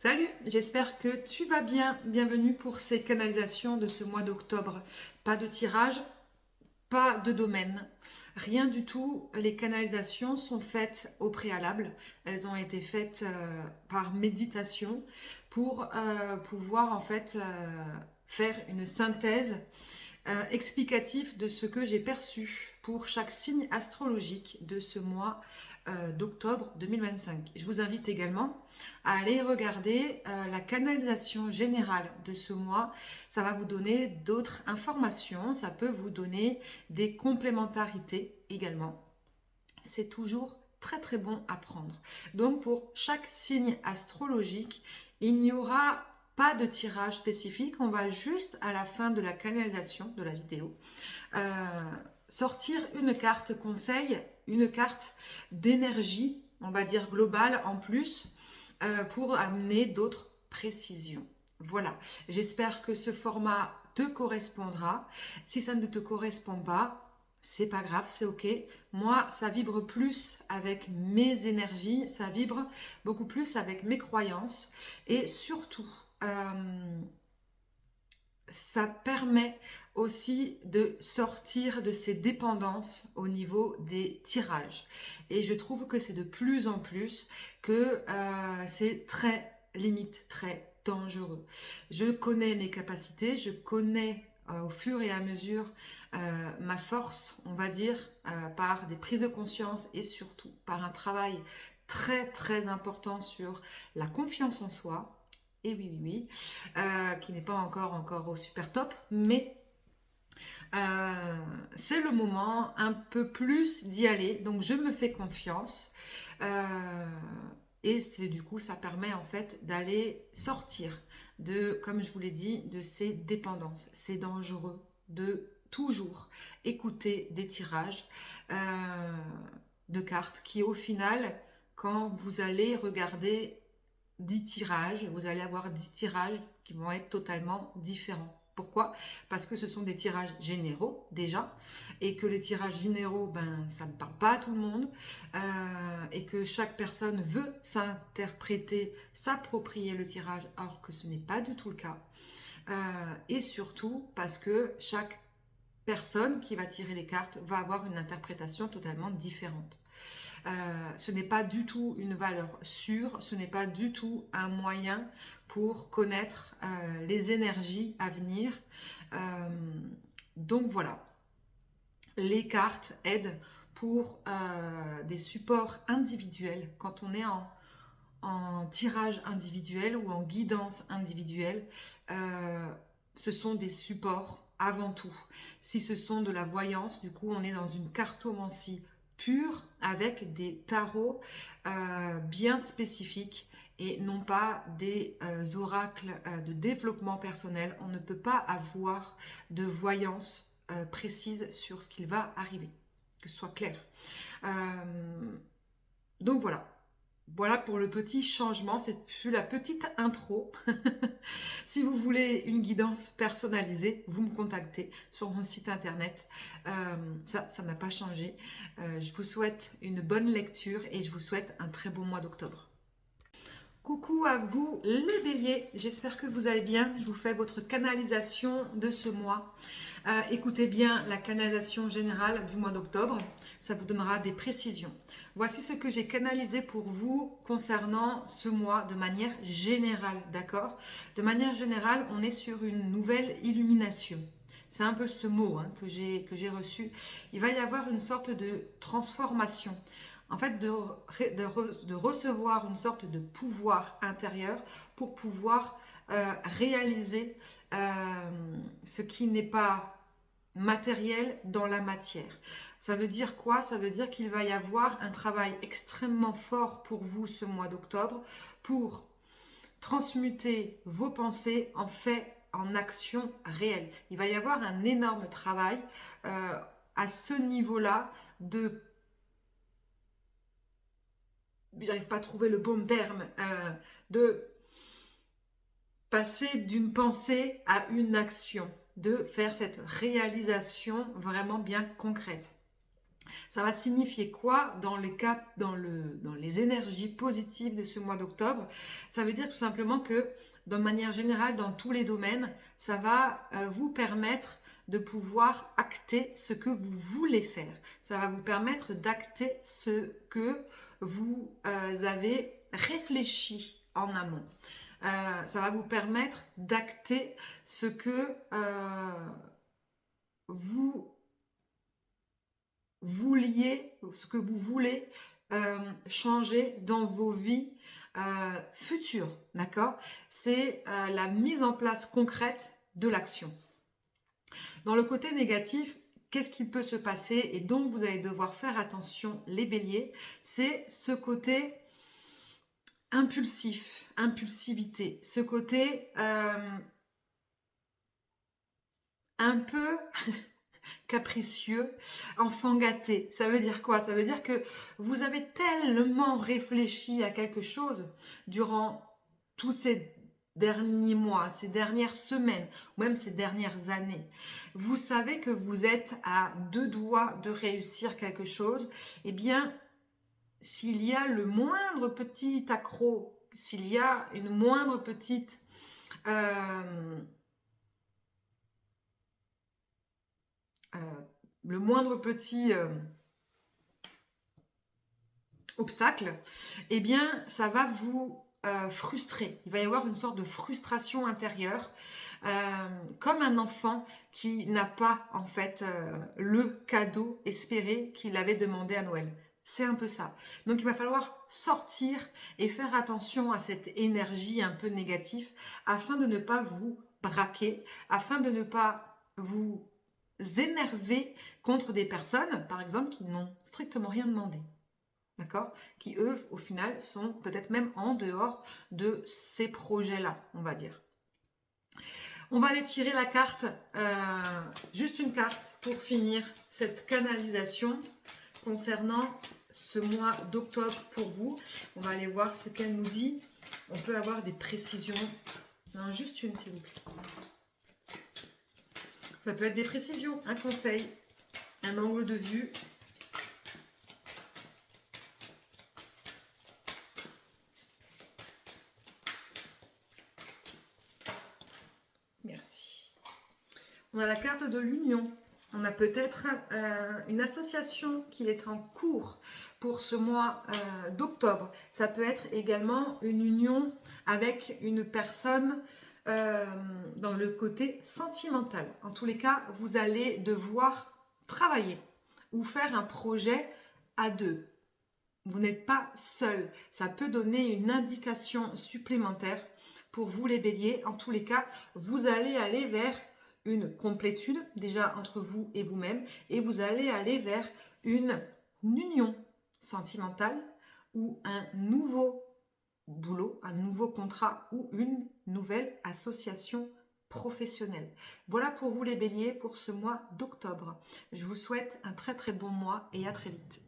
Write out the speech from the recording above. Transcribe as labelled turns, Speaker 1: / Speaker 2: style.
Speaker 1: Salut, j'espère que tu vas bien. Bienvenue pour ces canalisations de ce mois d'octobre. Pas de tirage, pas de domaine, rien du tout. Les canalisations sont faites au préalable. Elles ont été faites par méditation pour pouvoir en fait faire une synthèse explicative de ce que j'ai perçu pour chaque signe astrologique de ce mois d'octobre 2025. Je vous invite également à aller regarder la canalisation générale de ce mois. Ça va vous donner d'autres informations, ça peut vous donner des complémentarités également. C'est toujours très très bon à prendre. Donc pour chaque signe astrologique, il n'y aura pas de tirage spécifique, on va juste à la fin de la canalisation de la vidéo sortir une carte conseil, une carte d'énergie, on va dire globale en plus, pour amener d'autres précisions. Voilà, j'espère que ce format te correspondra. Si ça ne te correspond pas, c'est pas grave, c'est ok. Moi, ça vibre plus avec mes énergies, ça vibre beaucoup plus avec mes croyances et surtout, ça permet aussi de sortir de ces dépendances au niveau des tirages. Et je trouve que c'est de plus en plus que c'est très limite, très dangereux. Je connais mes capacités, je connais au fur et à mesure ma force, on va dire, par des prises de conscience et surtout par un travail très très important sur la confiance en soi. Et oui, oui, oui, qui n'est pas encore au super top, mais euh, c'est le moment un peu plus d'y aller. Donc je me fais confiance. Euh, et c'est du coup, ça permet en fait d'aller sortir de, comme je vous l'ai dit, de ces dépendances. C'est dangereux de toujours écouter des tirages de cartes qui au final, quand vous allez regarder 10 tirages, vous allez avoir 10 tirages qui vont être totalement différents. Pourquoi? Parce que ce sont des tirages généraux déjà, et que les tirages généraux, ben, ça ne parle pas à tout le monde, et que chaque personne veut s'interpréter, s'approprier le tirage, alors que ce n'est pas du tout le cas. Et surtout parce que chaque personne qui va tirer les cartes va avoir une interprétation totalement différente. Ce n'est pas du tout une valeur sûre, ce n'est pas du tout un moyen pour connaître les énergies à venir. Euh, donc voilà, les cartes aident pour des supports individuels quand on est en tirage individuel ou en guidance individuelle. Ce sont des supports avant tout. Si ce sont de la voyance, du coup on est dans une cartomancie pure avec des tarots bien spécifiques et non pas des oracles de développement personnel. On ne peut pas avoir de voyance précise sur ce qu'il va arriver, que ce soit clair. Donc voilà, voilà pour le petit changement, c'est la petite intro. Si vous voulez une guidance personnalisée, vous me contactez sur mon site internet. Ça n'a pas changé. Je vous souhaite une bonne lecture et je vous souhaite un très bon mois d'octobre. Coucou à vous les béliers, j'espère que vous allez bien. Je vous fais votre canalisation de ce mois. Écoutez bien la canalisation générale du mois d'octobre, ça vous donnera des précisions. Voici ce que j'ai canalisé pour vous concernant ce mois de manière générale, d'accord? De manière générale, on est sur une nouvelle illumination. C'est un peu ce mot que j'ai reçu. Il va y avoir une sorte de transformation. En fait, de recevoir une sorte de pouvoir intérieur pour pouvoir réaliser ce qui n'est pas matériel dans la matière. Ça veut dire quoi? Ça veut dire qu'il va y avoir un travail extrêmement fort pour vous ce mois d'octobre pour transmuter vos pensées en faits, en actions réelles. Il va y avoir un énorme travail à ce niveau-là de... J'arrive pas à trouver le bon terme, de passer d'une pensée à une action, de faire cette réalisation vraiment bien concrète. Ça va signifier quoi dans dans les énergies positives de ce mois d'octobre? Ça veut dire tout simplement que, de manière générale, dans tous les domaines, ça va vous permettre de pouvoir acter ce que vous voulez faire. Ça va vous permettre d'acter ce que vous avez réfléchi en amont. Ça va vous permettre d'acter ce que vous vouliez, ce que vous voulez changer dans vos vies futures, d'accord? C'est la mise en place concrète de l'action. Dans le côté négatif, qu'est-ce qui peut se passer et dont vous allez devoir faire attention, les béliers? C'est ce côté impulsif, impulsivité, ce côté un peu capricieux, enfant gâté. Ça veut dire quoi? Ça veut dire que vous avez tellement réfléchi à quelque chose durant tous ces derniers mois, ces dernières semaines, ou même ces dernières années. Vous savez que vous êtes à 2 doigts de réussir quelque chose. Eh bien, s'il y a le moindre petit accroc, s'il y a une moindre petite le moindre petit obstacle, eh bien, ça va vous frustrer. Il va y avoir une sorte de frustration intérieure, comme un enfant qui n'a pas, en fait, le cadeau espéré qu'il avait demandé à Noël. C'est un peu ça. Donc, il va falloir sortir et faire attention à cette énergie un peu négative afin de ne pas vous braquer, afin de ne pas vous énerver contre des personnes, par exemple, qui n'ont strictement rien demandé. D'accord? Qui, eux, au final, sont peut-être même en dehors de ces projets-là, on va dire. On va aller tirer la carte, juste une carte pour finir cette canalisation concernant ce mois d'octobre pour vous. On va aller voir ce qu'elle nous dit. On peut avoir des précisions. Non, juste une, s'il vous plaît. Ça peut être des précisions, un conseil, un angle de vue. Merci. On a la carte de l'union. On a peut-être une association qui est en cours pour ce mois d'octobre. Ça peut être également une union avec une personne dans le côté sentimental. En tous les cas, vous allez devoir travailler ou faire un projet à deux. Vous n'êtes pas seul. Ça peut donner une indication supplémentaire pour vous les béliers. En tous les cas, vous allez aller vers une complétude déjà entre vous et vous-même et vous allez aller vers une union sentimentale ou un nouveau boulot, un nouveau contrat ou une nouvelle association professionnelle. Voilà pour vous les béliers pour ce mois d'octobre. Je vous souhaite un très très bon mois et à très vite.